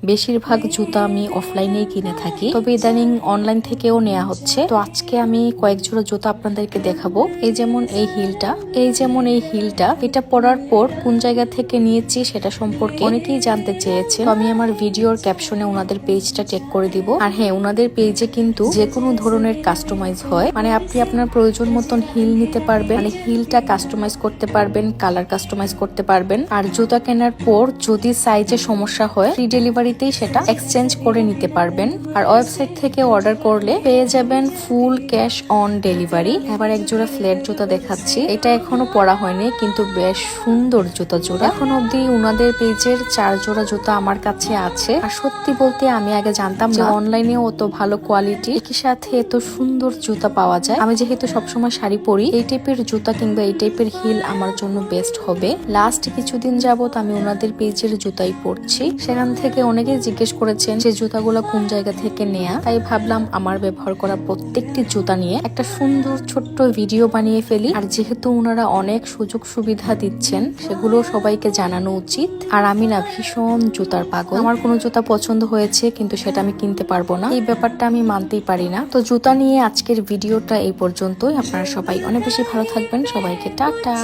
বেশিরভাগ জুতা আমি অফলাইনেই কিনে থাকি, তবে ইদানিং অনলাইন থেকেও নেওয়া হচ্ছে। তো আজকে আমি কয়েক জোড়া জুতা আপনাদেরকে দেখাবো। এই যেমন এই হিলটা, এটা পরার পর কোন জায়গা থেকে নিয়েছি সেটা সম্পর্কে অনেকেই জানতে চেয়েছে। তো আমি আমার ভিডিওর ক্যাপশনে ওনাদের পেজটা চেক করে দিব। আর হ্যাঁ, ওনাদের পেজে কিন্তু যে কোনো ধরনের কাস্টমাইজ হয়, মানে আপনি আপনার প্রয়োজন মতন হিল নিতে পারবেন, মানে হিলটা কাস্টমাইজ করতে পারবেন, কালার কাস্টমাইজ করতে পারবেন। আর জুতা কেনার পর যদি সাইজে সমস্যা হয়, ফ্রি ডেলিভারিতেই সেটা এক্সচেঞ্জ করে নিতে পারবেন। আর ওয়েবসাইট থেকে অর্ডার করলে পেয়ে যাবেন ফুল ক্যাশ অন ডেলিভারি। এবার এক জোড়া ফ্ল্যাট জুতা দেখাচ্ছি। এটা এখনো পরা হয়নি, কিন্তু বেশ সুন্দর জুতা জোড়া। এখন অব্দি ওনাদের পেজের 4 জোড়া জুতা আমার কাছে আছে। আর সত্যি বলতে আমি আগে জানতাম না অনলাইনে অত ভালো কোয়ালিটি, একই সাথে এত সুন্দর জুতা পাওয়া যায়। আমি যেহেতু সবসময় শাড়ি পরি, এই টাইপের জুতা কিংবা এই টাইপের হিল আমার জন্য বেস্ট হবে। লাস্ট কিছুদিন যাবত আমি ওনাদের পেজের জুতাই পরছি। সেখান থেকে অনেকেই জিজ্ঞেস করেছেন যে জুতাগুলো কোন জায়গা থেকে নেয়া। তাই ভাবলাম আমার ব্যবহার করা প্রত্যেকটি জুতা নিয়ে একটা সুন্দর ছোট্ট ভিডিও বানিয়ে ফেলি। আর যেহেতু ওনারা অনেক সুযোগ সুবিধা দিচ্ছেন, সেগুলো সবাইকে জানানো উচিত। আর আমি না ভীষণ জুতার পাগল। আমার কোনো জুতা পছন্দ হয়েছে কিন্তু সেটা আমি কিনতে পারবো না, এই ব্যাপারটা আমি মানতেই পারি না। তো জুতা নিয়ে আজকের ভিডিওটা এই পর্যন্তই। আপনারা সবাই অনেক বেশি ভালো থাকবেন। সবাইকে টাটা।